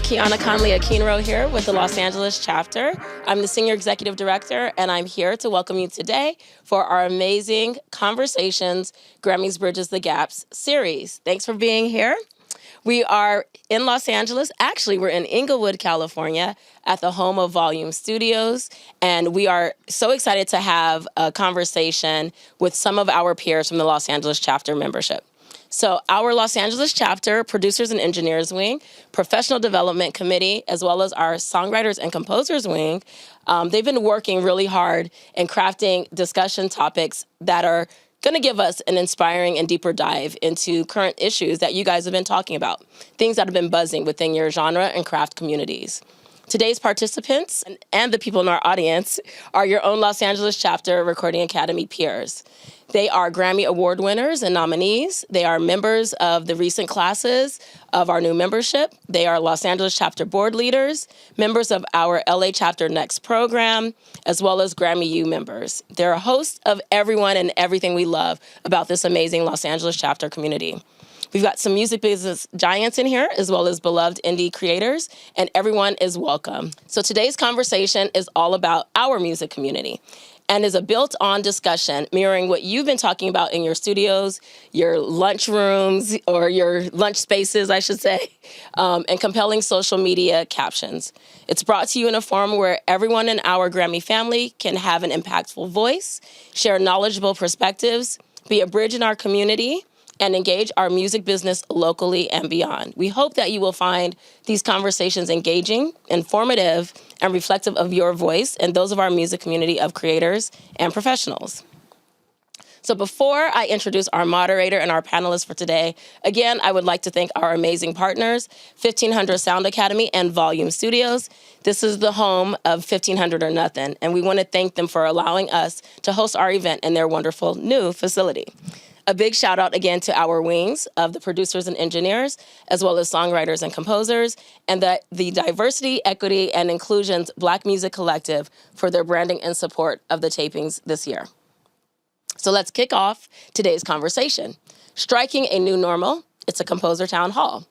Kiana Conley-Akinro here with the Los Angeles chapter. I'm the Senior Executive Director, and I'm here to welcome you today for our amazing Conversations, Grammys Bridges the Gaps series. Thanks for being here. We are in Los Angeles. Actually, we're in Inglewood, California, at the home of Volume Studios, and we are so excited to have a conversation with some of our peers from the Los Angeles chapter membership. So our Los Angeles chapter, Producers and Engineers Wing, Professional Development Committee, as well as our Songwriters and Composers Wing, they've been working really hard in crafting discussion topics that are going to give us an inspiring and deeper dive into current issues that you guys have been talking about, things that have been buzzing within your genre and craft communities. Today's participants and the people in our audience are your own Los Angeles chapter Recording Academy peers. They are Grammy Award winners and nominees. They are members of the recent classes of our new membership. They are Los Angeles chapter board leaders, members of our LA chapter Next program, as well as Grammy U members. They're a host of everyone and everything we love about this amazing Los Angeles chapter community. We've got some music business giants in here, as well as beloved indie creators, and everyone is welcome. So today's conversation is all about our music community and is a built-on discussion mirroring what you've been talking about in your studios, your lunch rooms, or your lunch spaces, I should say, and compelling social media captions. It's brought to you in a forum where everyone in our Grammy family can have an impactful voice, share knowledgeable perspectives, be a bridge in our community, and engage our music business locally and beyond. We hope that you will find these conversations engaging, informative, and reflective of your voice and those of our music community of creators and professionals. So before I introduce our moderator and our panelists for today, again, I would like to thank our amazing partners, 1500 Sound Academy and Volume Studios. This is the home of 1500 or Nothing, and we want to thank them for allowing us to host our event in their wonderful new facility. A big shout out again to our wings of the producers and engineers, as well as songwriters and composers, and the Diversity, Equity, and Inclusion's Black Music Collective for their branding and support of the tapings this year. So let's kick off today's conversation. Striking a New Normal, it's a composer town hall.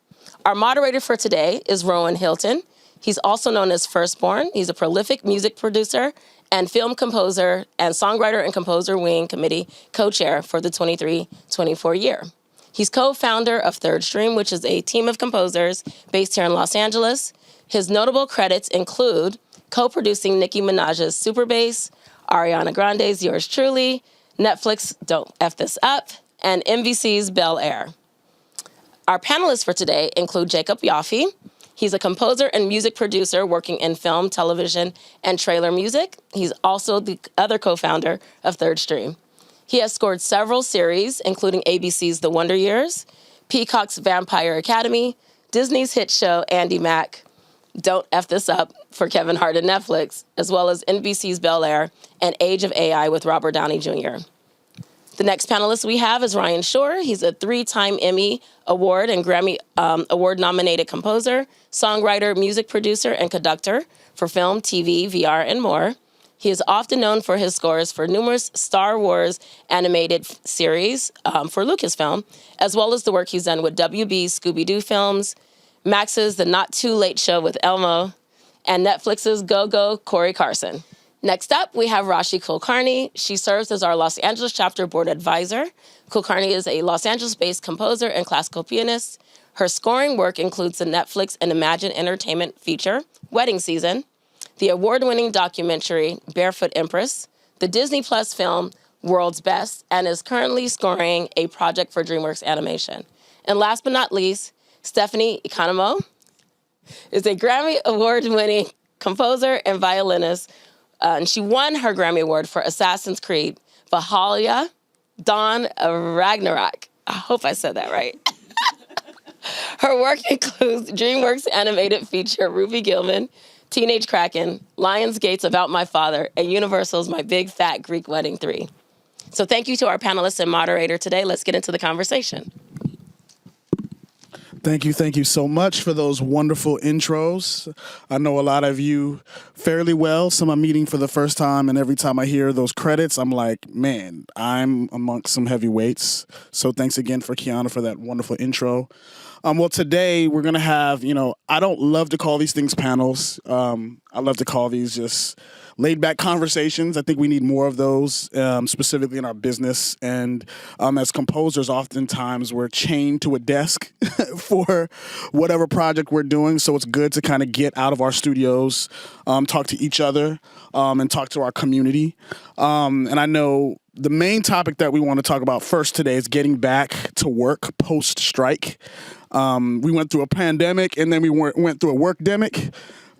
Our moderator for today is Rowan Hilton. He's also known as Firstborn. He's a prolific music producer and film composer and songwriter and composer wing committee co-chair for the 23-24 year. He's co-founder of Third Stream, which is a team of composers based here in Los Angeles. His notable credits include co-producing Nicki Minaj's Super Bass, Ariana Grande's Yours Truly, Netflix Don't F This Up, and NBC's Bel Air. Our panelists for today include Jacob Yaffe. He's a composer and music producer working in film, television, and trailer music. He's also the other co-founder of Third Stream. He has scored several series, including ABC's The Wonder Years, Peacock's Vampire Academy, Disney's hit show Andy Mack, Don't F This Up for Kevin Hart and Netflix, as well as NBC's Bel Air and Age of AI with Robert Downey Jr. The next panelist we have is Ryan Shore. He's a 3-time Emmy Award and Grammy Award-nominated composer, songwriter, music producer, and conductor for film, TV, VR, and more. He is often known for his scores for numerous Star Wars animated series for Lucasfilm, as well as the work he's done with WB's Scooby-Doo films, Max's The Not Too Late Show with Elmo, and Netflix's Go-Go Corey Carson. Next up, we have Rashi Kulkarni. She serves as our Los Angeles chapter board advisor. Kulkarni is a Los Angeles-based composer and classical pianist. Her scoring work includes the Netflix and Imagine Entertainment feature, Wedding Season, the award-winning documentary, Barefoot Empress, the Disney Plus film, World's Best, and is currently scoring a project for DreamWorks Animation. And last but not least, Stephanie Economo is a Grammy Award-winning composer and violinist. And she won her Grammy Award for Assassin's Creed, Valhalla, Dawn of Ragnarok. I hope I said that right. Her work includes DreamWorks animated feature Ruby Gilman, Teenage Kraken, Lionsgate's About My Father, and Universal's My Big Fat Greek Wedding 3. So thank you to our panelists and moderator today. Let's get into the conversation. Thank you so much for those wonderful intros. I know a lot of you fairly well. Some I'm meeting for the first time, and every time I hear those credits, I'm like, man, I'm amongst some heavyweights. So thanks again for Kiana for that wonderful intro. Well, today we're going to have, I don't love to call these things panels. I love to call these just laid back conversations. I think we need more of those, specifically in our business. And as composers, oftentimes we're chained to a desk for whatever project we're doing. So it's good to kind of get out of our studios, talk to each other, and talk to our community. And I know the main topic that we want to talk about first today is getting back to work post-strike. We went through a pandemic, and then we went through a workdemic.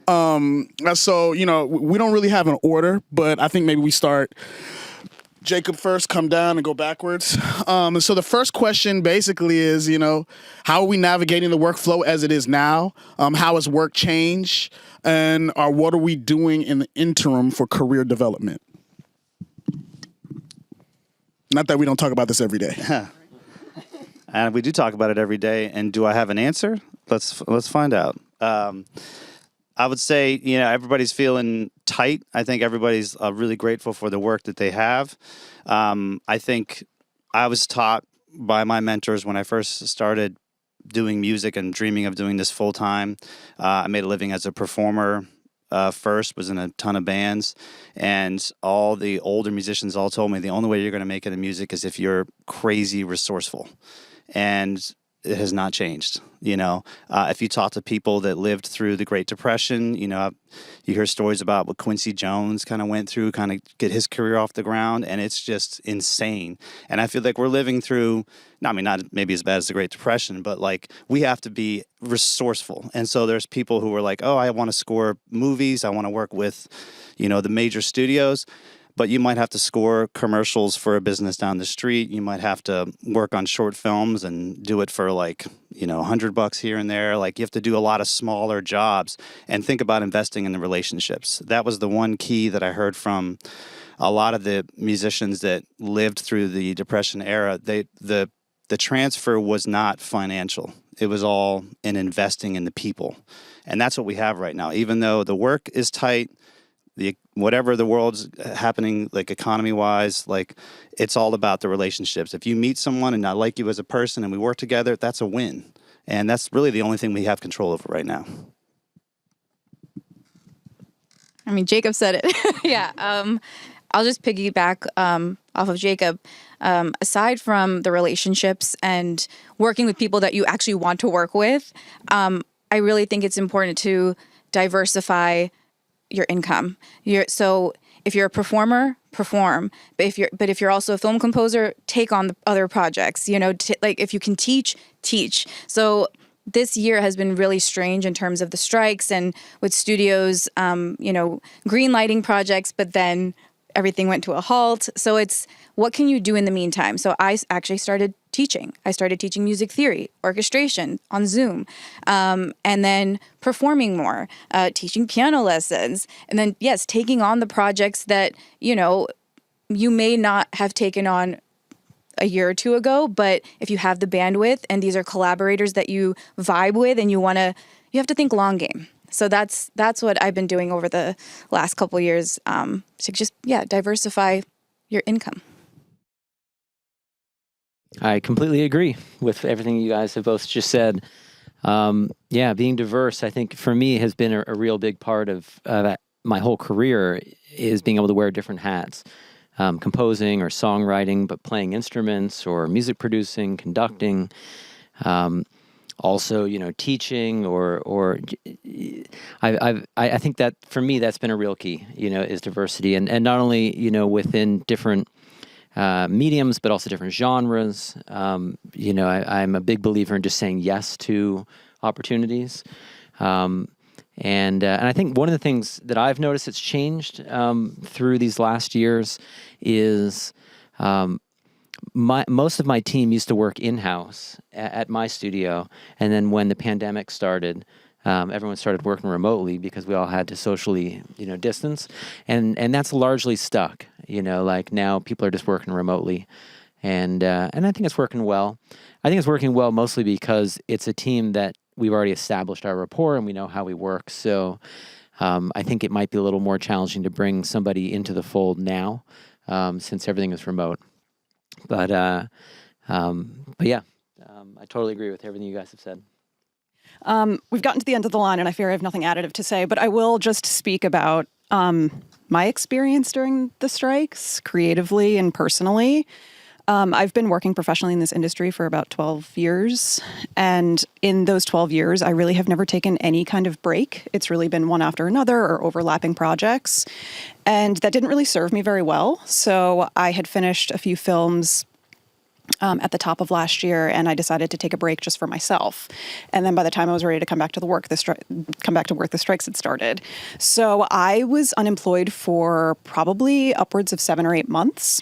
So, we don't really have an order, but I think maybe we start Jacob first, come down and go backwards. So the first question basically is, how are we navigating the workflow as it is now? How has work changed? And what are we doing in the interim for career development? Not that we don't talk about this every day. And we do talk about it every day. And do I have an answer? Let's find out. I would say, everybody's feeling tight. I think everybody's really grateful for the work that they have. I think I was taught by my mentors when I first started doing music and dreaming of doing this full time. I made a living as a performer. First, was in a ton of bands, and all the older musicians all told me the only way you're going to make it in music is if you're crazy resourceful. And it has not changed. If you talk to people that lived through the Great Depression, you hear stories about what Quincy Jones kind of went through, kind of get his career off the ground, and it's just insane. And I feel like we're living through, not maybe as bad as the Great Depression, but like we have to be resourceful. And so there's people who are like, oh, I want to score movies, I want to work with, the major studios. But you might have to score commercials for a business down the street. You might have to work on short films and do it for $100 here and there. Like you have to do a lot of smaller jobs and think about investing in the relationships. That was the one key that I heard from a lot of the musicians that lived through the Depression era. The transfer was not financial. It was all in investing in the people. And that's what we have right now. Even though the work is tight, whatever the world's happening, like economy-wise, like it's all about the relationships. If you meet someone and I like you as a person and we work together, that's a win. And that's really the only thing we have control over right now. I mean, Jacob said it. Yeah. I'll just piggyback off of Jacob. Aside from the relationships and working with people that you actually want to work with, I really think it's important to diversify your income. So if you're a performer, perform. But if you're also a film composer, take on the other projects. If you can teach. So this year has been really strange in terms of the strikes and with studios, green lighting projects, but then everything went to a halt. So it's what can you do in the meantime? So I actually started teaching. I started teaching music theory, orchestration on Zoom, and then performing more, teaching piano lessons, and then, yes, taking on the projects that, you may not have taken on a year or two ago, but if you have the bandwidth and these are collaborators that you vibe with and you have to think long game. So that's what I've been doing over the last couple of years, to just, diversify your income. I completely agree with everything you guys have both just said. Being diverse, I think for me has been a real big part of my whole career is being able to wear different hats, composing or songwriting, but playing instruments or music producing, conducting, also, teaching or I think that for me, that's been a real key, is diversity and not only, within different mediums, but also different genres. I'm a big believer in just saying yes to opportunities. And I think one of the things that I've noticed that's changed through these last years is most of my team used to work in-house at my studio. And then when the pandemic started, everyone started working remotely because we all had to socially, distance. And that's largely stuck, like now people are just working remotely. and I think it's working well. I think it's working well mostly because it's a team that we've already established our rapport and we know how we work. So I think it might be a little more challenging to bring somebody into the fold now, since everything is remote. But yeah, I totally agree with everything you guys have said. We've gotten to the end of the line, and I fear I have nothing additive to say, but I will just speak about my experience during the strikes, creatively and personally. I've been working professionally in this industry for about 12 years. And in those 12 years, I really have never taken any kind of break. It's really been one after another or overlapping projects. And that didn't really serve me very well. So I had finished a few films at the top of last year, and I decided to take a break just for myself. And then by the time I was ready to come back to work, the strikes had started. So I was unemployed for probably upwards of 7 or 8 months.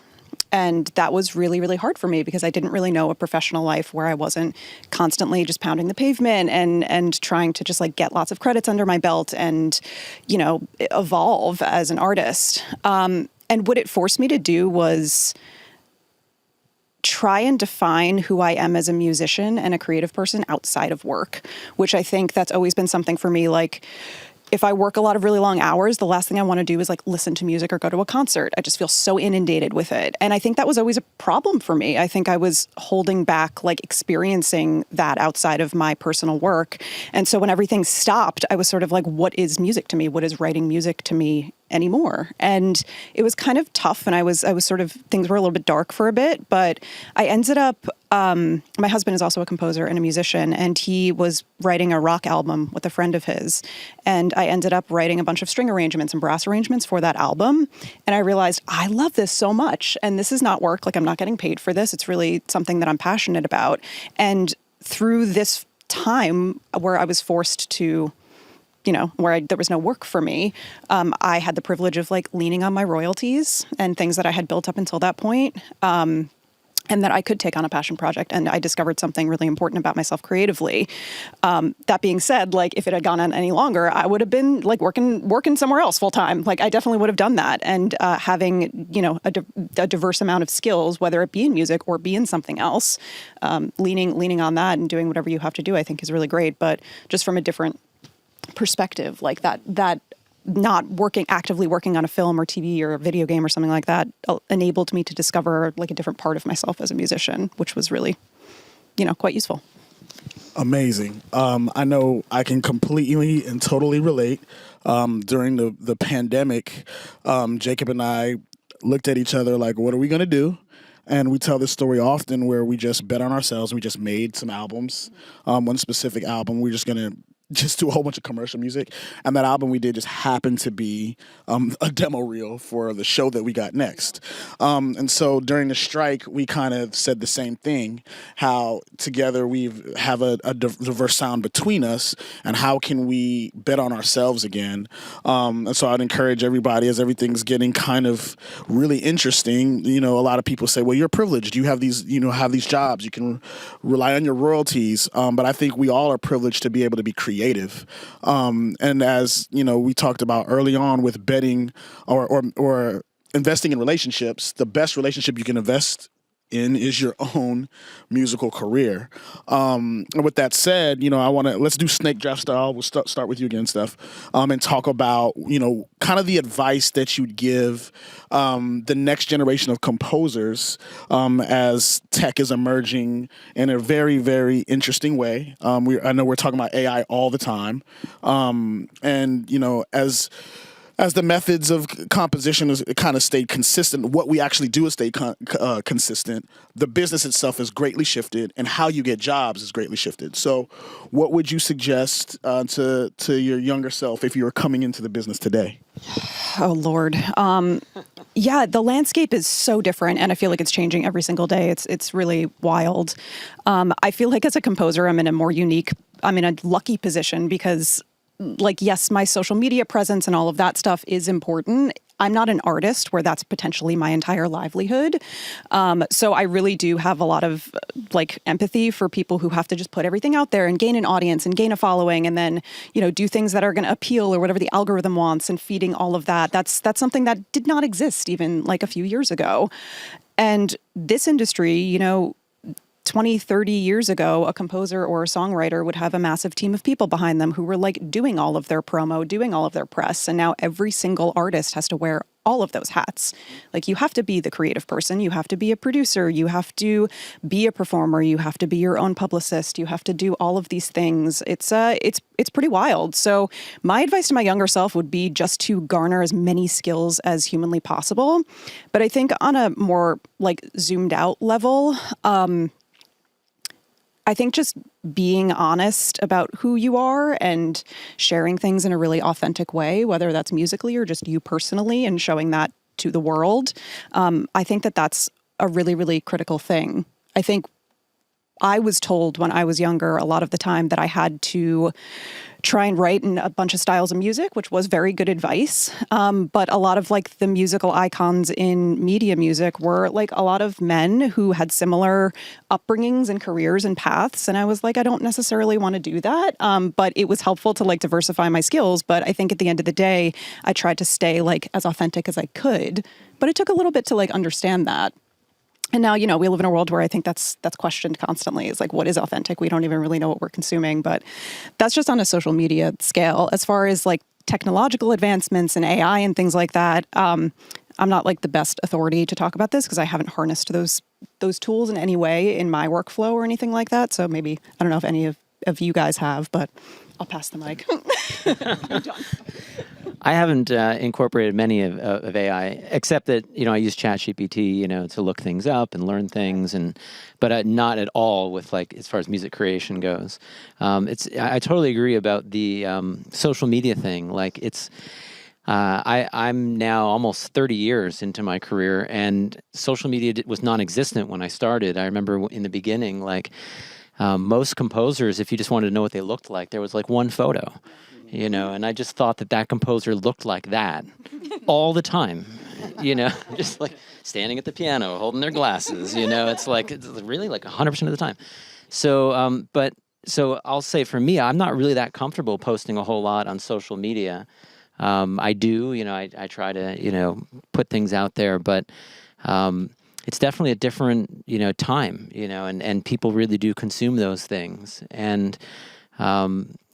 And that was really, really hard for me because I didn't really know a professional life where I wasn't constantly just pounding the pavement and trying to just like get lots of credits under my belt and, you know, evolve as an artist. And what it forced me to do was try and define who I am as a musician and a creative person outside of work, which I think that's always been something for me. Like, if I work a lot of really long hours, the last thing I want to do is like listen to music or go to a concert. I just feel so inundated with it. And I think that was always a problem for me. I think I was holding back like experiencing that outside of my personal work. And so when everything stopped, I was sort of like, what is music to me? What is writing music to me anymore? And it was kind of tough. And I was sort of, things were a little bit dark for a bit, but I ended up, my husband is also a composer and a musician, and he was writing a rock album with a friend of his. And I ended up writing a bunch of string arrangements and brass arrangements for that album. And I realized I love this so much. And this is not work. Like, I'm not getting paid for this. It's really something that I'm passionate about. And through this time where I was forced to, you know, there was no work for me, I had the privilege of like leaning on my royalties and things that I had built up until that point. And that I could take on a passion project, and I discovered something really important about myself creatively. That being said, like if it had gone on any longer, I would have been like working somewhere else full time. Like I definitely would have done that. And having, you know, a diverse amount of skills, whether it be in music or be in something else, leaning on that and doing whatever you have to do, I think is really great. But just from a different perspective, like that not actively working on a film or TV or a video game or something like that enabled me to discover like a different part of myself as a musician, which was really, you know, quite useful. Amazing. I know I can completely and totally relate. During the pandemic, Jacob and I looked at each other like, what are we going to do? And we tell this story often where we just bet on ourselves. We just made some albums. One specific album, we're just going to do a whole bunch of commercial music. And that album we did just happened to be a demo reel for the show that we got next. And so during the strike, we kind of said the same thing, how together we have a diverse sound between us, and how can we bet on ourselves again. And so I'd encourage everybody, as everything's getting kind of really interesting, you know, a lot of people say, well, you're privileged. You have these jobs. You can rely on your royalties. But I think we all are privileged to be able to be creative. And as you know, we talked about early on with betting or investing in relationships, the best relationship you can invest in is your own musical career. And with that said, you know, let's do snake draft style. We'll start with you again, Steph, and talk about, you know, kind of the advice that you'd give the next generation of composers as tech is emerging in a very, very interesting way. I know we're talking about AI all the time. And, you know, as the methods of composition has kind of stayed consistent, what we actually do is stay consistent. The business itself has greatly shifted, and how you get jobs has greatly shifted. So what would you suggest to your younger self if you were coming into the business today? Oh, Lord. Yeah, the landscape is so different, and I feel like it's changing every single day. It's really wild. I feel like as a composer, I'm in a lucky position because, like, yes, my social media presence and all of that stuff is important. I'm not an artist where that's potentially my entire livelihood. So I really do have a lot of like empathy for people who have to just put everything out there and gain an audience and gain a following and then, do things that are going to appeal or whatever the algorithm wants and feeding all of that. That's something that did not exist even like a few years ago. And this industry, 20, 30 years ago, a composer or a songwriter would have a massive team of people behind them who were like doing all of their promo, doing all of their press. And now every single artist has to wear all of those hats. Like you have to be the creative person, you have to be a producer, you have to be a performer, you have to be your own publicist, you have to do all of these things. It's pretty wild. So my advice to my younger self would be just to garner as many skills as humanly possible. But I think on a more like zoomed out level, I think just being honest about who you are and sharing things in a really authentic way, whether that's musically or just you personally, and showing that to the world, I think that that's a really, really critical thing. I think I was told when I was younger a lot of the time that I had to try and write in a bunch of styles of music, which was very good advice. But a lot of like the musical icons in media music were like a lot of men who had similar upbringings and careers and paths. And I was like, I don't necessarily want to do that. But it was helpful to like diversify my skills. But I think at the end of the day, I tried to stay like as authentic as I could. But it took a little bit to like understand that. And now, we live in a world where I think that's questioned constantly. It's like, what is authentic? We don't even really know what we're consuming. But that's just on a social media scale. As far as like technological advancements and AI and things like that, I'm not like the best authority to talk about this because I haven't harnessed those tools in any way in my workflow or anything like that. So maybe, I don't know if any of you guys have, but I'll pass the mic. I'm done. I haven't incorporated many of AI, except that I use ChatGPT, to look things up and learn things, but not at all with like as far as music creation goes. I totally agree about the social media thing. Like I'm now almost 30 years into my career, and social media was non-existent when I started. I remember in the beginning, like most composers, if you just wanted to know what they looked like, there was like one photo. And I just thought that composer looked like that all the time, just like standing at the piano, holding their glasses, it's really like 100% of the time. So, so I'll say for me, I'm not really that comfortable posting a whole lot on social media. I do, I try to, put things out there, but it's definitely a different, time, and people really do consume those things. And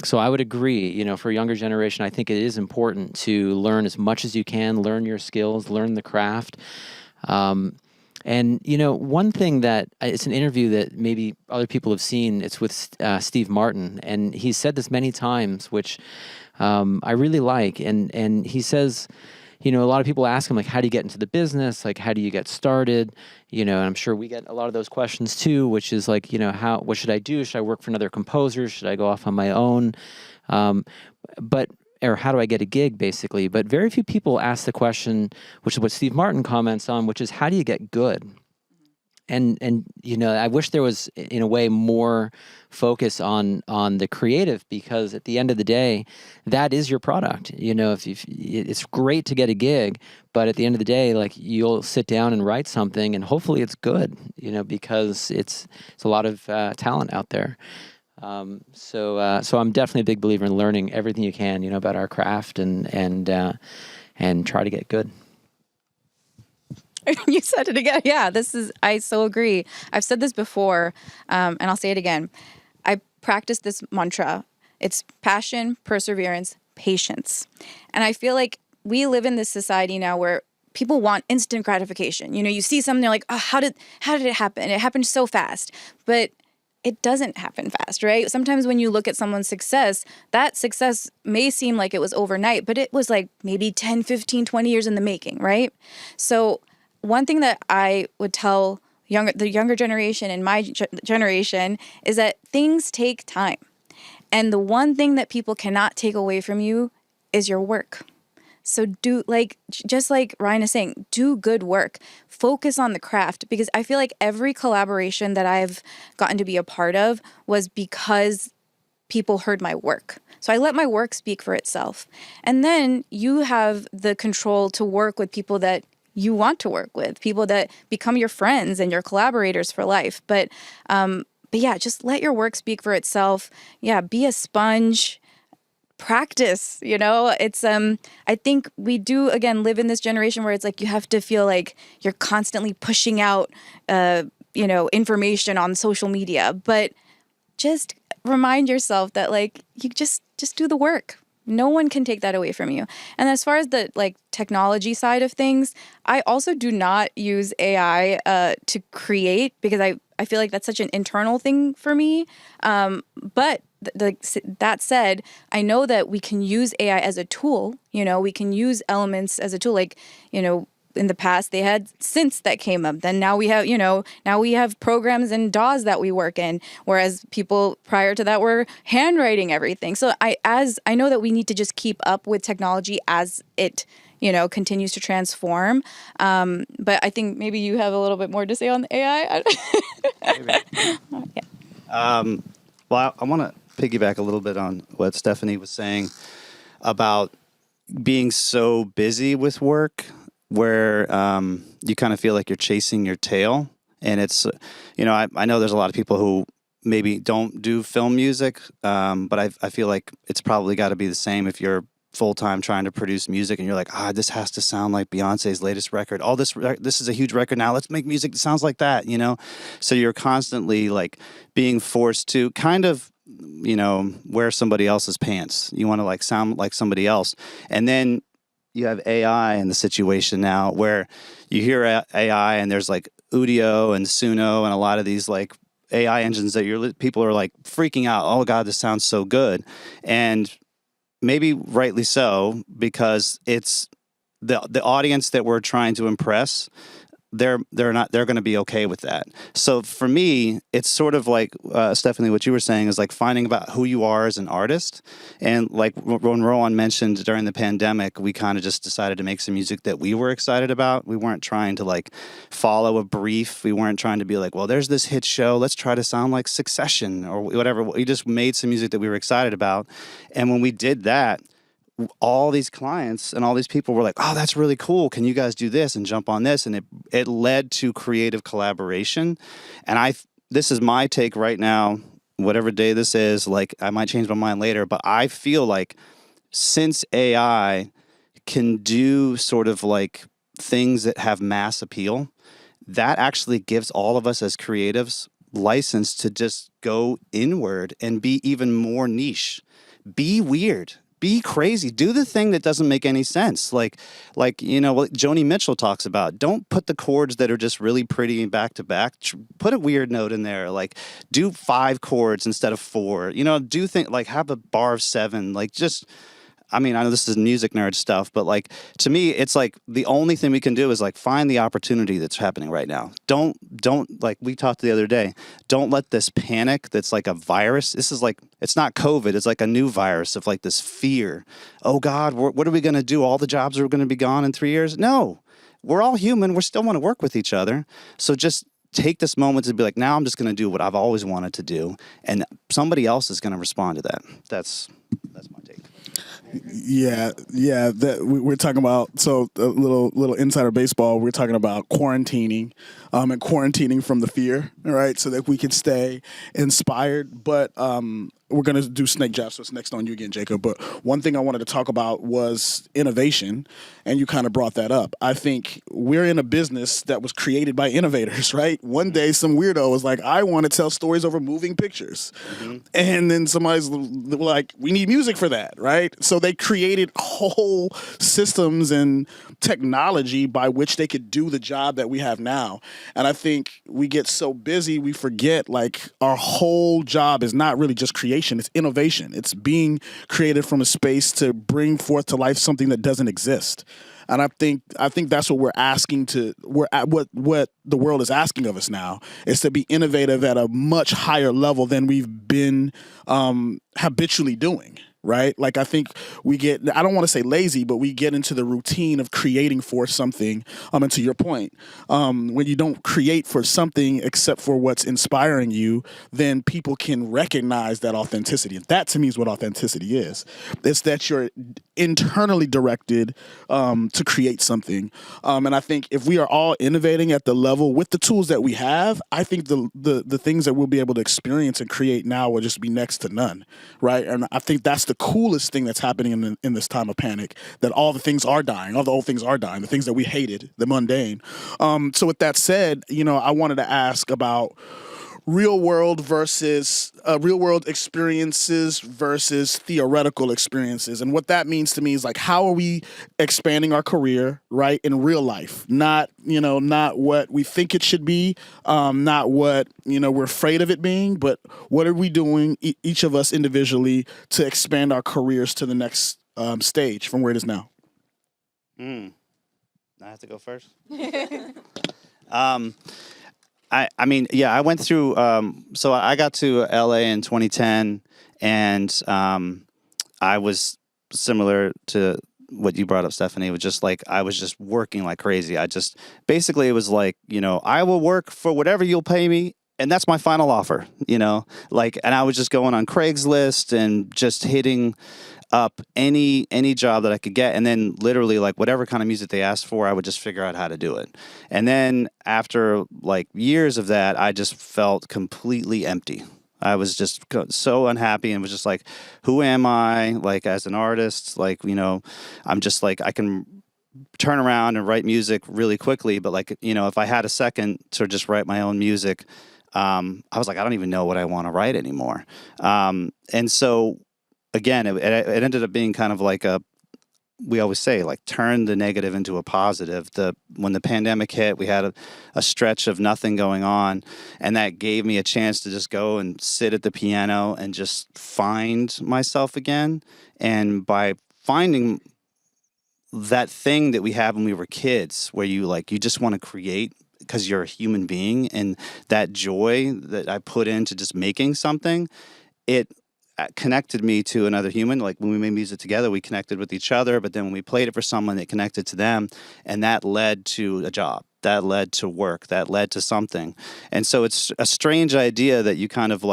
so I would agree, for a younger generation, I think it is important to learn as much as you can, learn your skills, learn the craft. And, one thing that it's an interview that maybe other people have seen, it's with Steve Martin, and he's said this many times, which I really like. And he says, a lot of people ask him, like, how do you get into the business? Like, how do you get started? And I'm sure we get a lot of those questions too, which is like, what should I do? Should I work for another composer? Should I go off on my own? Or how do I get a gig, basically? But very few people ask the question, which is what Steve Martin comments on, which is, how do you get good? And I wish there was, in a way, more focus on the creative, because at the end of the day, that is your product. It's great to get a gig, but at the end of the day, like, you'll sit down and write something, and hopefully it's good. Because it's a lot of talent out there. So I'm definitely a big believer in learning everything you can, about our craft, and try to get good. You said it again. Yeah, I so agree. I've said this before, and I'll say it again. I practice this mantra. It's passion, perseverance, patience. And I feel like we live in this society now where people want instant gratification. You see something, they're like, oh, how did it happen? It happened so fast. But it doesn't happen fast, right? Sometimes when you look at someone's success, that success may seem like it was overnight, but it was like maybe 10, 15, 20 years in the making, right? So one thing that I would tell the younger generation and my generation is that things take time. And the one thing that people cannot take away from you is your work. So just like Ryan is saying, do good work. Focus on the craft, because I feel like every collaboration that I've gotten to be a part of was because people heard my work. So I let my work speak for itself. And then you have the control to work with people that you want to work with, people that become your friends and your collaborators for life. But yeah, just let your work speak for itself. Yeah, be a sponge. Practice, it's I think we do again live in this generation where it's like you have to feel like you're constantly pushing out information on social media, but just remind yourself that like you just do the work. No one can take that away from you. And as far as the like technology side of things, I also do not use AI to create, because I feel like that's such an internal thing for me. But that said, I know that we can use AI as a tool. We can use elements as a tool. Like, in the past they had synths that came up. Then now we have programs and DAWs that we work in. Whereas people prior to that were handwriting everything. So I know that we need to just keep up with technology as it continues to transform. But I think maybe you have a little bit more to say on the AI. Well, I want to piggyback a little bit on what Stephanie was saying about being so busy with work where you kind of feel like you're chasing your tail. And it's, I know there's a lot of people who maybe don't do film music, but I feel like it's probably got to be the same if you're full-time trying to produce music and you're like, this has to sound like Beyonce's latest record. This is a huge record now. Let's make music that sounds like that, So you're constantly like being forced to kind of, wear somebody else's pants. You want to like sound like somebody else. And then you have AI in the situation now where you hear AI and there's like Udio and Suno and a lot of these like AI engines that people are like freaking out. Oh God, this sounds so good. And maybe rightly so, because it's the audience that we're trying to impress. They're going to be okay with that. So for me, it's sort of like Stephanie, what you were saying is like finding about who you are as an artist. And like when Rowan mentioned, during the pandemic, we kind of just decided to make some music that we were excited about. We weren't trying to like follow a brief. We weren't trying to be like, well, there's this hit show, let's try to sound like Succession or whatever. We just made some music that we were excited about. And when we did that, all these clients and all these people were like, oh, that's really cool. Can you guys do this and jump on this? And it led to creative collaboration. And this is my take right now, whatever day this is, like I might change my mind later, but I feel like since AI can do sort of like things that have mass appeal, that actually gives all of us as creatives license to just go inward and be even more niche. Be weird. Be crazy. Do the thing that doesn't make any sense. Like what Joni Mitchell talks about. Don't put the chords that are just really pretty and back to back. Put a weird note in there. Like do 5 chords instead of 4. Do things like have a bar of 7. Like just, I know this is music nerd stuff, but like to me, it's like the only thing we can do is like find the opportunity that's happening right now. Don't like we talked the other day. Don't let this panic that's like a virus. This is like, it's not COVID. It's like a new virus of like this fear. Oh God, what are we going to do? All the jobs are going to be gone in 3 years? No, we're all human. We still want to work with each other. So just take this moment to be like, now I'm just going to do what I've always wanted to do. And somebody else is going to respond to that. That's my take. Yeah. That we're talking about. So a little insider baseball. We're talking about quarantining, and quarantining from the fear, right? So that we can stay inspired. But we're gonna do Snake Jeff, so it's next on you again, Jacob. But one thing I wanted to talk about was innovation, and you kind of brought that up. I think we're in a business that was created by innovators, right? One day, some weirdo was like, "I want to tell stories over moving pictures," and then somebody's like, "We need music for that," right? So they created whole systems and technology by which they could do the job that we have now. And I think we get so busy, we forget like our whole job is not really just creation, it's innovation. It's being creative from a space to bring forth to life something that doesn't exist. And I think that's what what the world is asking of us now, is to be innovative at a much higher level than we've been habitually doing. right? Like I think I don't want to say lazy, but we get into the routine of creating for something. And to your point, when you don't create for something except for what's inspiring you, then people can recognize that authenticity. That to me is what authenticity is. It's that you're internally directed to create something. And I think if we are all innovating at the level with the tools that we have, I think the things that we'll be able to experience and create now will just be next to none, right? And I think that's the coolest thing that's happening in this time of panic, that all the things are dying, all the old things are dying, the things that we hated, the mundane. So with that said, I wanted to ask about real world experiences versus theoretical experiences. And what that means to me is like, how are we expanding our career, right, in real life? Not what we think it should be, not what, we're afraid of it being, but what are we doing, each of us individually, to expand our careers to the next stage from where it is now? I have to go first. I mean, yeah, I went through, so I got to LA in 2010, and I was similar to what you brought up, Stephanie. It was just like, I was just working like crazy. Basically it was like, I will work for whatever you'll pay me, and that's my final offer, and I was just going on Craigslist and just hitting up any job that I could get, and then literally like whatever kind of music they asked for, I would just figure out how to do it. And then after like years of that, I just felt completely empty. I was just so unhappy and was just like, who am I, like, as an artist? Like, I'm just like, I can turn around and write music really quickly, but like, if I had a second to just write my own music, I was like, I don't even know what I want to write anymore. And so again, it ended up being kind of like we always say, like, turn the negative into a positive. When the pandemic hit, we had a stretch of nothing going on, and that gave me a chance to just go and sit at the piano and just find myself again. And by finding that thing that we had when we were kids, where you just want to create because you're a human being, and that joy that I put into just making something, it connected me to another human. Like when we made music together, we connected with each other, but then when we played it for someone, it connected to them, and that led to a job, that led to work, that led to something. And so it's a strange idea that you kind of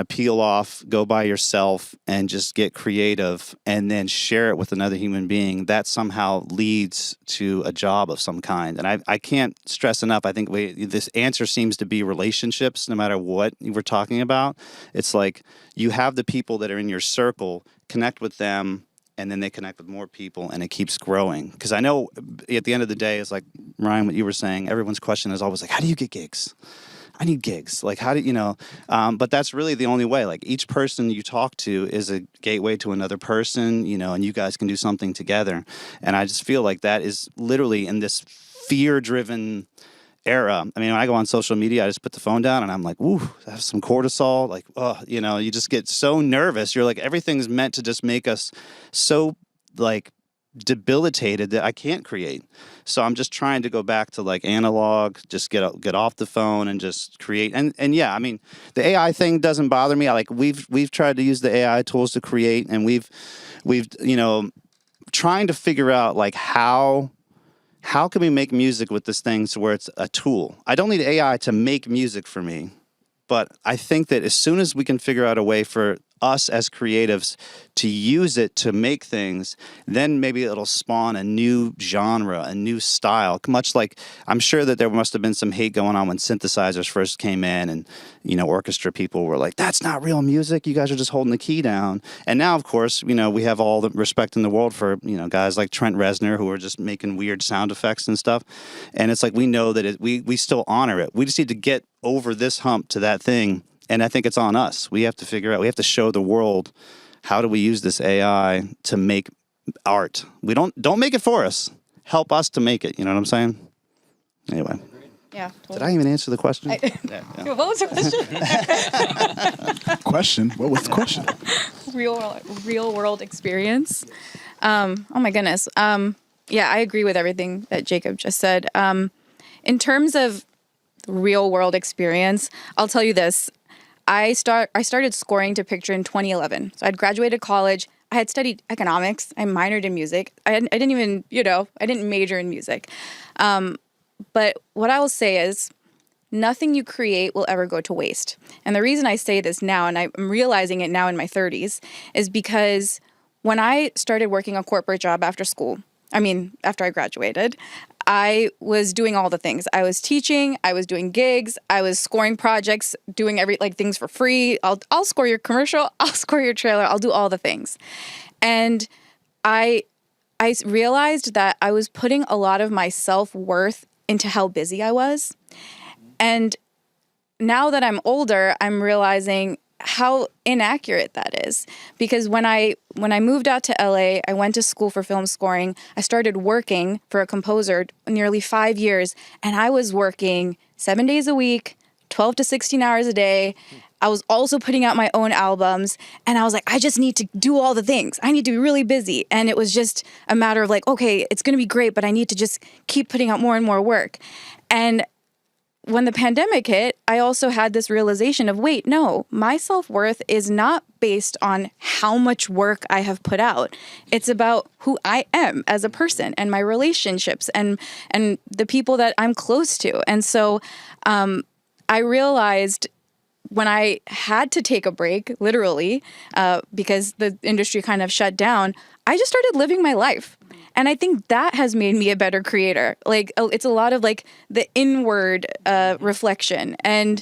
peel off, go by yourself, and just get creative, and then share it with another human being. That somehow leads to a job of some kind. And I can't stress enough, I think this answer seems to be relationships, no matter what we're talking about. It's like you have the people that are in your circle, connect with them, and then they connect with more people, and it keeps growing. Because I know at the end of the day, it's like, Ryan, what you were saying, everyone's question is always like, how do you get gigs? I need gigs. Like, how do but that's really the only way. Like, each person you talk to is a gateway to another person, and you guys can do something together. And I just feel like that is literally in this fear-driven era. I mean, when I go on social media, I just put the phone down and I'm like, ooh, I have some cortisol. Like, you just get so nervous. You're like, everything's meant to just make us so, like, debilitated that I can't create. So I'm just trying to go back to like analog, just get off the phone and just create. And yeah, I mean, the AI thing doesn't bother me. We've tried to use the AI tools to create, and we've trying to figure out like how can we make music with this thing so where it's a tool. I don't need AI to make music for me, but I think that as soon as we can figure out a way for us as creatives to use it to make things, then maybe it'll spawn a new genre, a new style. Much like, I'm sure that there must have been some hate going on when synthesizers first came in, and orchestra people were like, that's not real music, you guys are just holding the key down. And now, of course, we have all the respect in the world for guys like Trent Reznor, who are just making weird sound effects and stuff. And it's like, we know that we still honor it. We just need to get over this hump to that thing. And I think it's on us. We have to figure out, we have to show the world, how do we use this AI to make art? We don't make it for us. Help us to make it. You know what I'm saying? Anyway. Yeah. Totally. Did I even answer the question? Yeah. What was the question? What was the question? Real world experience. Oh my goodness. Yeah, I agree with everything that Jacob just said. In terms of real world experience, I'll tell you this. I started scoring to picture in 2011. So I'd graduated college. I had studied economics. I minored in music. I didn't even, I didn't major in music. But what I will say is nothing you create will ever go to waste. And the reason I say this now, and I'm realizing it now in my 30s, is because when I started working a corporate job after I graduated, I was doing all the things. I was teaching, I was doing gigs, I was scoring projects, doing things for free. I'll score your commercial, I'll score your trailer, I'll do all the things. And I realized that I was putting a lot of my self-worth into how busy I was. And now that I'm older, I'm realizing how inaccurate that is. Because when I moved out to LA, I went to school for film scoring. I started working for a composer nearly 5 years, and I was working 7 days a week, 12 to 16 hours a day. I was also putting out my own albums, and I was like, I just need to do all the things. I need to be really busy. And it was just a matter of okay, it's going to be great, but I need to just keep putting out more and more work. And when the pandemic hit, I also had this realization of, wait, no, my self-worth is not based on how much work I have put out. It's about who I am as a person and my relationships and the people that I'm close to. And so I realized when I had to take a break, literally, because the industry kind of shut down, I just started living my life. And I think that has made me a better creator. It's a lot of the inward reflection. And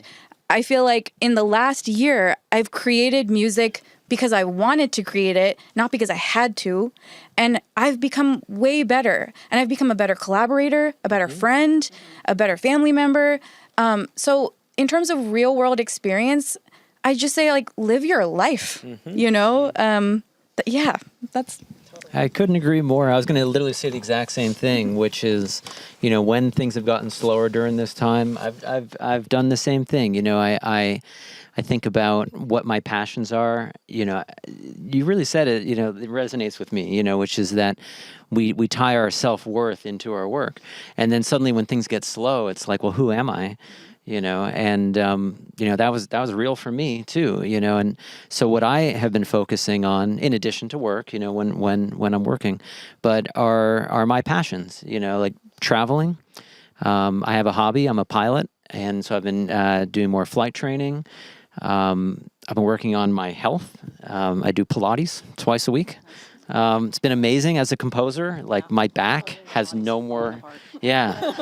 I feel like in the last year, I've created music because I wanted to create it, not because I had to. And I've become way better. And I've become a better collaborator, a better friend, a better family member. So in terms of real world experience, I just say live your life, yeah, that's... I couldn't agree more. I was going to literally say the exact same thing, which is, when things have gotten slower during this time, I've done the same thing. I think about what my passions are. You really said it. It resonates with me. Which is that we tie our self-worth into our work, and then suddenly when things get slow, it's like, well, who am I? That was real for me too, and so what I have been focusing on, in addition to work, when I'm working, but are my passions, like traveling. I have a hobby. I'm a pilot. And so I've been doing more flight training. I've been working on my health. I do Pilates twice a week. It's been amazing as a composer. My back has no more. Yeah,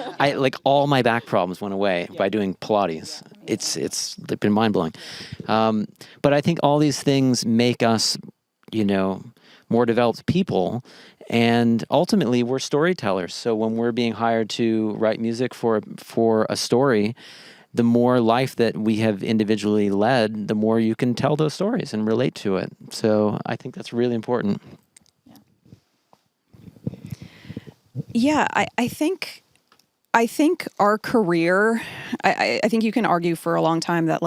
all my back problems went away by doing Pilates. It's been mind blowing. But I think all these things make us, more developed people, and ultimately we're storytellers. So when we're being hired to write music for a story, the more life that we have individually led, the more you can tell those stories and relate to it. So I think that's really important. Yeah, I think our career, I think you can argue for a long time that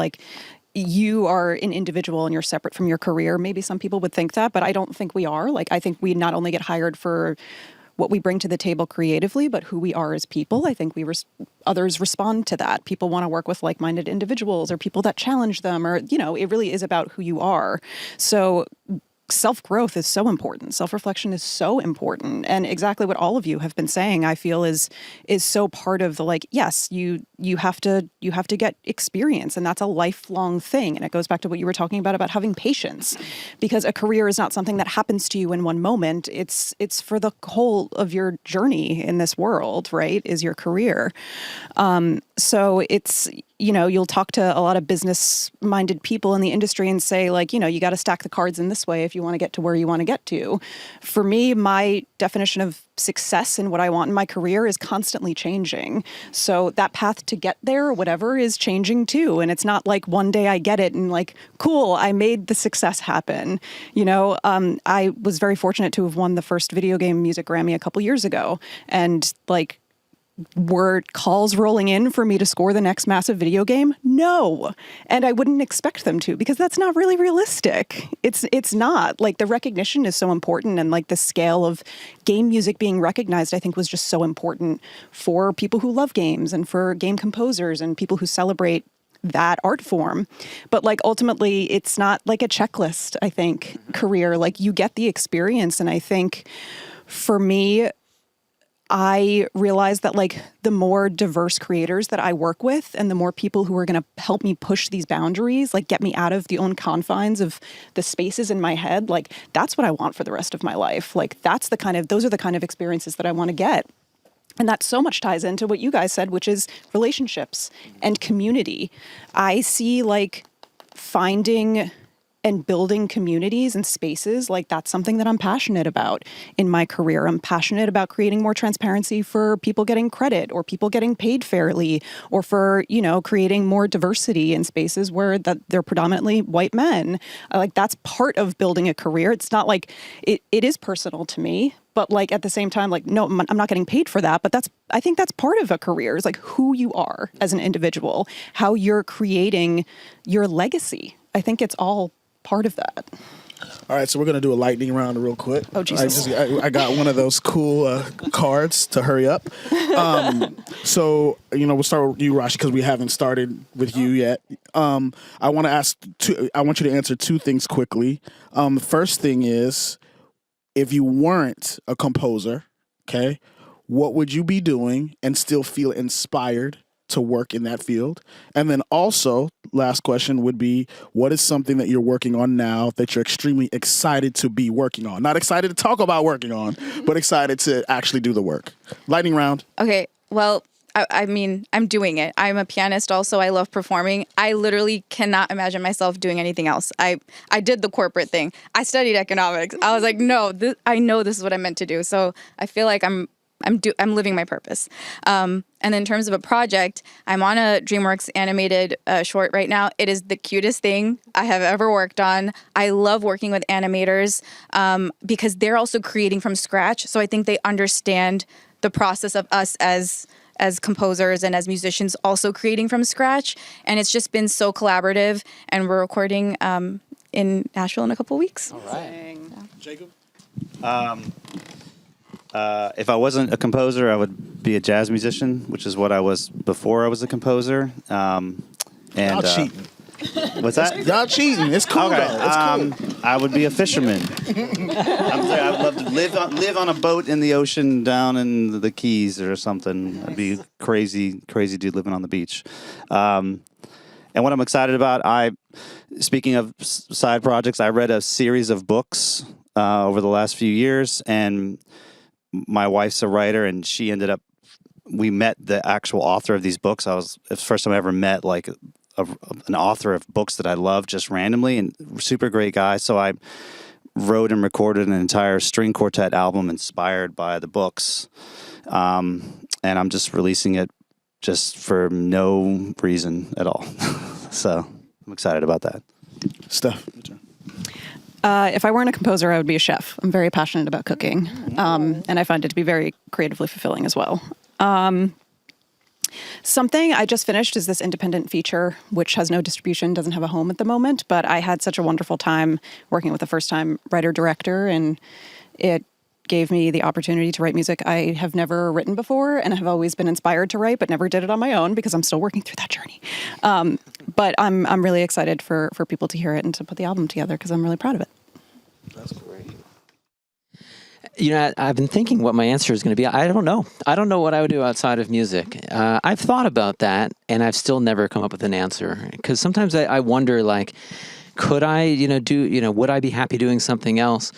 you are an individual and you're separate from your career. Maybe some people would think that, but I don't think we are. I think we not only get hired for what we bring to the table creatively, but who we are as people. I think others respond to that. People want to work with like-minded individuals or people that challenge them, or, it really is about who you are. So self-growth is so important. Self-reflection is so important. And exactly what all of you have been saying, I feel is so part of the, yes, you have to get experience, and that's a lifelong thing. And it goes back to what you were talking about having patience, because a career is not something that happens to you in one moment. It's for the whole of your journey in this world, right? Is your career. So it's, you'll talk to a lot of business-minded people in the industry and say, you got to stack the cards in this way if you want to get to where you want to get to. For me, my definition of success and what I want in my career is constantly changing. So that path to get there, or whatever, is changing too. And it's not like one day I get it and cool, I made the success happen. I was very fortunate to have won the first video game music Grammy a couple years ago. And were calls rolling in for me to score the next massive video game? No. And I wouldn't expect them to, because that's not really realistic. It's not. The recognition is so important, and the scale of game music being recognized, I think, was just so important for people who love games and for game composers and people who celebrate that art form. But like ultimately it's not like a checklist, I think, career. Like you get the experience. And I think for me, I realized that like the more diverse creators that I work with and the more people who are going to help me push these boundaries, like get me out of the own confines of the spaces in my head, like that's what I want for the rest of my life. Like those are the kind of experiences that I want to get. And that so much ties into what you guys said, which is relationships and community. I see like finding and building communities and spaces, like that's something that I'm passionate about in my career. I'm passionate about creating more transparency for people getting credit or people getting paid fairly, or for, creating more diversity in spaces where that they're predominantly white men. Like that's part of building a career. It's not like it is personal to me, but like at the same time, like, no, I'm not getting paid for that. But I think that's part of a career, is like who you are as an individual, how you're creating your legacy. I think it's all part of that. All right, so we're gonna do a lightning round real quick. Oh, Jesus. I got one of those cool cards to hurry up. So we'll start with you, Rashi, because we haven't started with you yet. I want you to answer two things quickly. The first thing is, if you weren't a composer, okay, what would you be doing and still feel inspired to work in that field? And then also, last question would be, what is something that you're working on now that you're extremely excited to be working on? Not excited to talk about working on, but excited to actually do the work. Lightning round. Okay, well, I mean, I'm doing it. I'm a pianist also. I love performing. I literally cannot imagine myself doing anything else. I did the corporate thing. I studied economics. I was like, no, I know this is what I'm meant to do. So I feel like I'm living my purpose. And in terms of a project, I'm on a DreamWorks animated short right now. It is the cutest thing I have ever worked on. I love working with animators because they're also creating from scratch. So I think they understand the process of us as composers and as musicians also creating from scratch. And it's just been so collaborative. And we're recording in Nashville in a couple weeks. All right. Jacob? If I wasn't a composer, I would be a jazz musician, which is what I was before I was a composer. Y'all cheating. What's that? Y'all cheating. It's cool, Okay. though. It's cool. I would be a fisherman. I'd love to live on a boat in the ocean down in the Keys or something. I'd be crazy dude living on the beach. And what I'm excited about, speaking of side projects, I read a series of books over the last few years, and my wife's a writer, and we met the actual author of these books. It's the first time I ever met like an author of books that I love just randomly, and super great guy. So I wrote and recorded an entire string quartet album inspired by the books. And I'm just releasing it just for no reason at all. So I'm excited about that. Steph. If I weren't a composer, I would be a chef. I'm very passionate about cooking, and I find it to be very creatively fulfilling as well. Something I just finished is this independent feature, which has no distribution, doesn't have a home at the moment, but I had such a wonderful time working with a first-time writer-director, and it gave me the opportunity to write music I have never written before, and I have always been inspired to write, but never did it on my own because I'm still working through that journey. But I'm really excited for people to hear it and to put the album together because I'm really proud of it. That's great. I've been thinking what my answer is going to be. I don't know. I don't know what I would do outside of music. I've thought about that, and I've still never come up with an answer. Because sometimes I wonder, like, could I, would I be happy doing something else?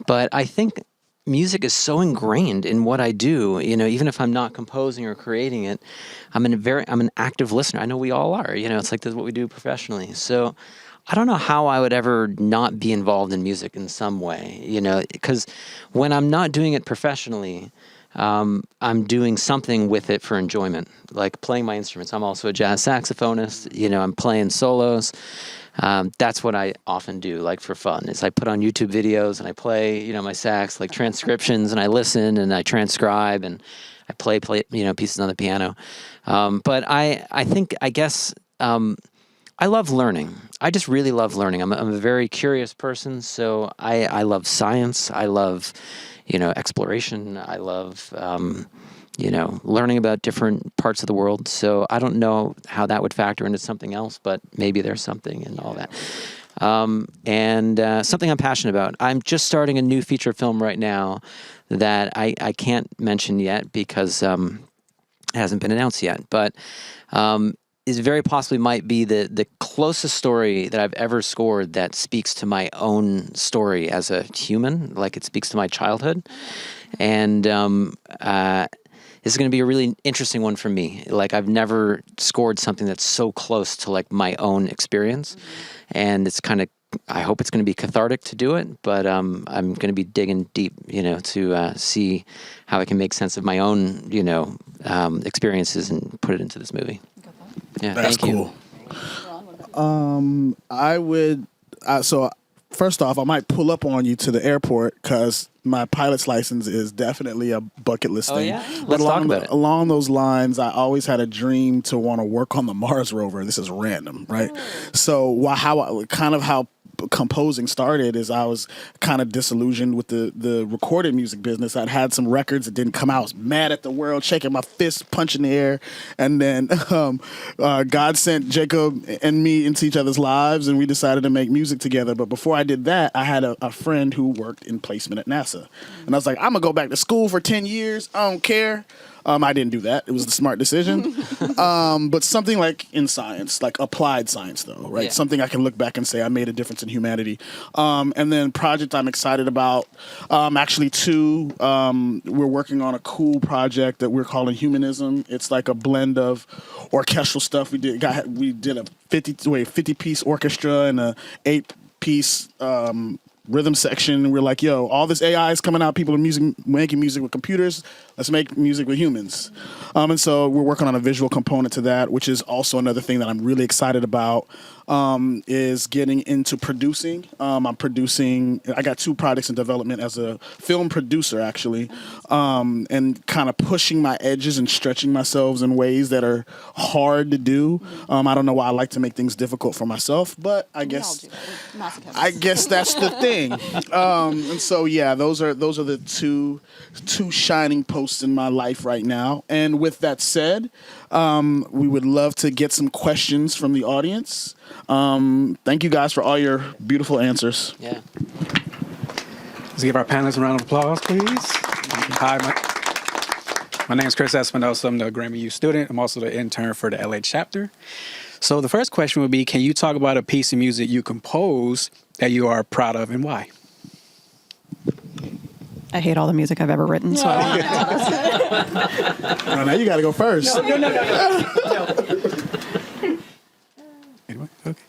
But I think music is so ingrained in what I do. Even if I'm not composing or creating it, I'm an active listener. I know we all are. It's like that's what we do professionally. So I don't know how I would ever not be involved in music in some way, because when I'm not doing it professionally, I'm doing something with it for enjoyment, like playing my instruments. I'm also a jazz saxophonist, I'm playing solos. That's what I often do, like for fun, is I put on YouTube videos and I play, my sax, like transcriptions, and I listen and I transcribe and I play, pieces on the piano. But I guess, I love learning. I just really love learning. I'm a very curious person, so I love science. I love, exploration. I love, learning about different parts of the world. So I don't know how that would factor into something else, but maybe there's something in all that. And something I'm passionate about. I'm just starting a new feature film right now that I can't mention yet because it hasn't been announced yet. But is very possibly might be the closest story that I've ever scored that speaks to my own story as a human, like it speaks to my childhood. And this is going to be a really interesting one for me. Like I've never scored something that's so close to like my own experience. And it's kind of, I hope it's going to be cathartic to do it, but I'm going to be digging deep, to see how I can make sense of my own, experiences and put it into this movie. Yeah, That's thank you. cool. I would. So first off, I might pull up on you to the airport because my pilot's license is definitely a bucket list thing. Yeah? But Let's talk about it. Along those lines, I always had a dream to want to work on the Mars rover. This is random, right? So how composing started is I was kind of disillusioned with the recorded music business. I'd had some records that didn't come out. I was mad at the world, shaking my fist, punching the air. And then God sent Jacob and me into each other's lives, and we decided to make music together. But before I did that, I had a friend who worked in placement at NASA. And I was like, I'm going to go back to school for 10 years. I don't care. I didn't do that. It was the smart decision. But something like in science, like applied science, though, right? Yeah. Something I can look back and say I made a difference in humanity. And then project I'm excited about, actually two. We're working on a cool project that we're calling Humanism. It's like a blend of orchestral stuff. We did a 50-piece orchestra and a 8-piece rhythm section, and we're like, yo, all this AI is coming out. People are making music with computers. Let's make music with humans. And so we're working on a visual component to that, which is also another thing that I'm really excited about, is getting into producing. I got 2 projects in development as a film producer, actually, and kind of pushing my edges and stretching myself in ways that are hard to do. I don't know why I like to make things difficult for myself, but I guess that's the thing. And so, yeah, those are the two shining posts in my life right now. And with that said, we would love to get some questions from the audience. Thank you guys for all your beautiful answers. Yeah. Let's give our panelists a round of applause, please. Hi, my name is Chris Espinosa. I'm the Grammy Youth student. I'm also the intern for the LA chapter. So the first question would be, can you talk about a piece of music you composed that you are proud of and why? I hate all the music I've ever written, so I want to Now you got to go first. Anyway, okay.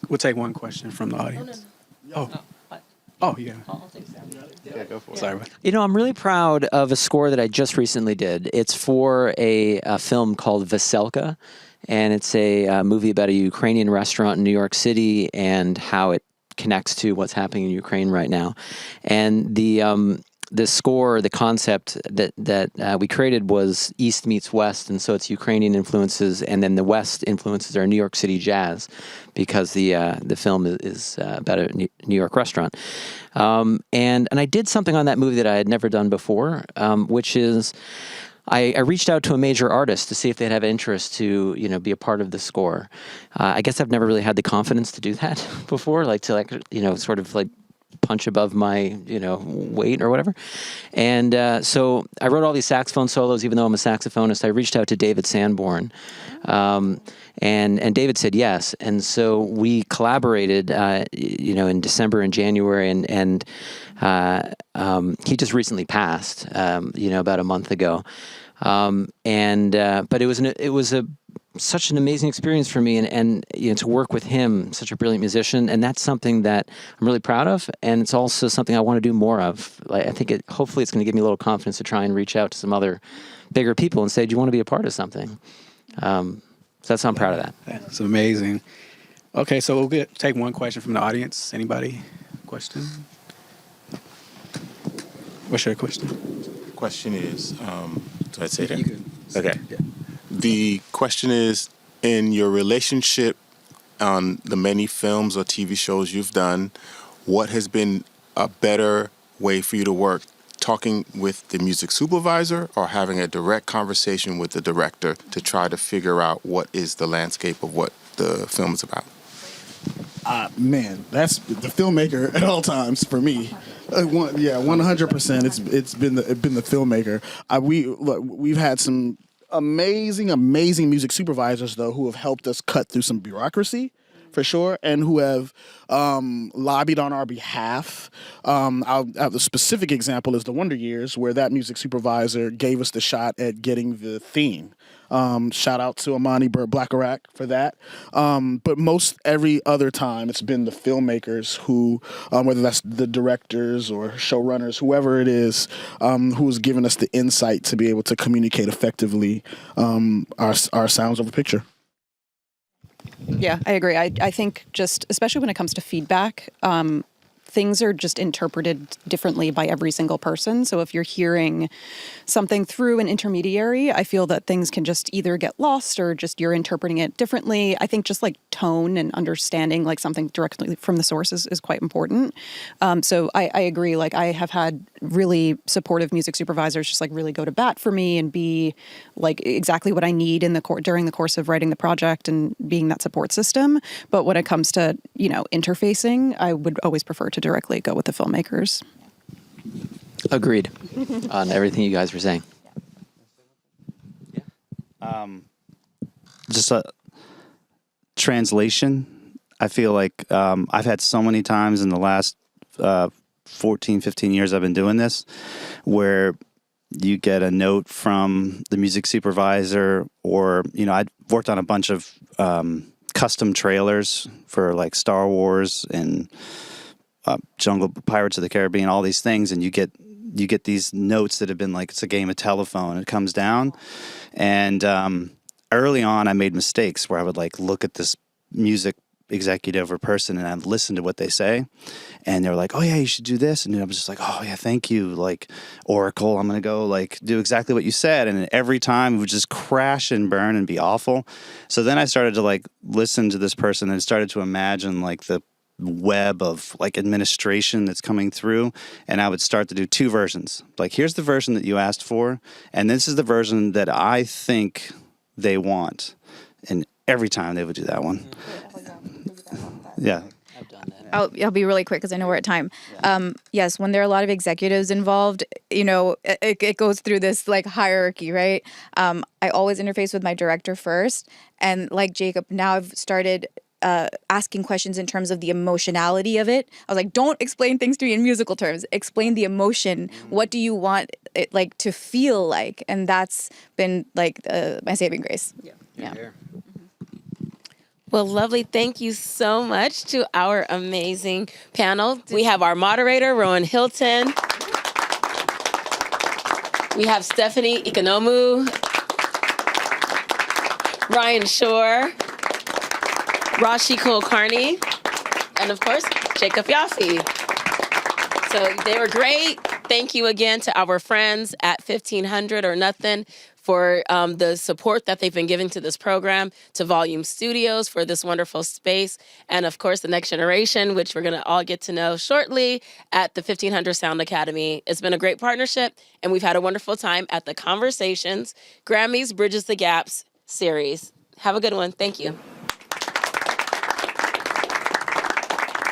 We'll take one question from the audience. Oh, yeah. Yeah, go for it. Sorry. I'm really proud of a score that I just recently did. It's for a film called Veselka, and it's a movie about a Ukrainian restaurant in New York City and how it connects to what's happening in Ukraine right now. And the score, the concept that we created was East meets West, and so it's Ukrainian influences, and then the West influences are New York City jazz, because the film is about a New York restaurant. And I did something on that movie that I had never done before, which is I reached out to a major artist to see if they'd have interest to, be a part of the score. I guess I've never really had the confidence to do that before, sort of punch above my, weight or whatever. And so I wrote all these saxophone solos, even though I'm a saxophonist. I reached out to David Sanborn, and David said yes. And so we collaborated, in December and January, and he just recently passed, about a month ago. But it was such an amazing experience for me, and to work with him, such a brilliant musician, and that's something that I'm really proud of, and it's also something I want to do more of. I think hopefully it's going to give me a little confidence to try and reach out to some other bigger people and say, do you want to be a part of something? So that's why I'm proud of that. That's amazing. Okay, so we'll take one question from the audience. Anybody? Question? What's your question? Question is, do I say that? You could. Okay. Yeah. The question is, in your relationship on the many films or TV shows you've done, what has been a better way for you to work talking with the music supervisor or having a direct conversation with the director to try to figure out what is the landscape of what the film is about? Man, that's the filmmaker at all times for me. 100%. It's been the filmmaker. We've had some amazing music supervisors though who have helped us cut through some bureaucracy. For sure, and who have lobbied on our behalf. The specific example is the Wonder Years, where that music supervisor gave us the shot at getting the theme. Shout out to Amani Blackarak for that. But most every other time, it's been the filmmakers who, whether that's the directors or showrunners, whoever it is, who's given us the insight to be able to communicate effectively our sounds of a picture. Yeah, I agree. I think just, especially when it comes to feedback, things are just interpreted differently by every single person. So if you're hearing something through an intermediary, I feel that things can just either get lost or just you're interpreting it differently. I think just like tone and understanding like something directly from the source is quite important. So I agree. Like I have had really supportive music supervisors just like really go to bat for me and be like exactly what I need in during the course of writing the project and being that support system. But when it comes to, interfacing, I would always prefer to directly go with the filmmakers. Agreed on everything you guys were saying. Just a translation. I feel like I've had so many times in the last 14, 15 years I've been doing this where you get a note from the music supervisor or, I'd worked on a bunch of custom trailers for like Star Wars and Jungle Pirates of the Caribbean, all these things, and you get these notes that have been like it's a game of telephone. It comes down, and early on, I made mistakes where I would like look at this music executive or person and I'd listen to what they say, and they were like, "Oh yeah, you should do this," and I was just like, "Oh yeah, thank you." Like Oracle, I'm gonna go like do exactly what you said, and every time it would just crash and burn and be awful. So then I started to like listen to this person and started to imagine like the web of like administration that's coming through, and I would start to do two versions. Like, here's the version that you asked for, and this is the version that I think they want. And every time they would do that one. Yeah. I've done that. I'll be really quick because I know we're at time. Yes, when there are a lot of executives involved, it goes through this like hierarchy, right? I always interface with my director first, and like Jacob, now I've started asking questions in terms of the emotionality of it. I was like, don't explain things to me in musical terms. Explain the emotion. What do you want it like to feel like? And that's been like my saving grace. Yeah. Well, lovely. Thank you so much to our amazing panel. We have our moderator, Rowan Hilton. We have Stephanie Ikonomu, Ryan Shore, Rashi Kulkarni, and of course, Jacob Yaffe. So they were great. Thank you again to our friends at 1500 or Nothing for the support that they've been giving to this program, to Volume Studios for this wonderful space, and of course, the Next Generation, which we're going to all get to know shortly at the 1500 Sound Academy. It's been a great partnership, and we've had a wonderful time at the Conversations, GRAMMYs Bridges the Gaps series. Have a good one. Thank you.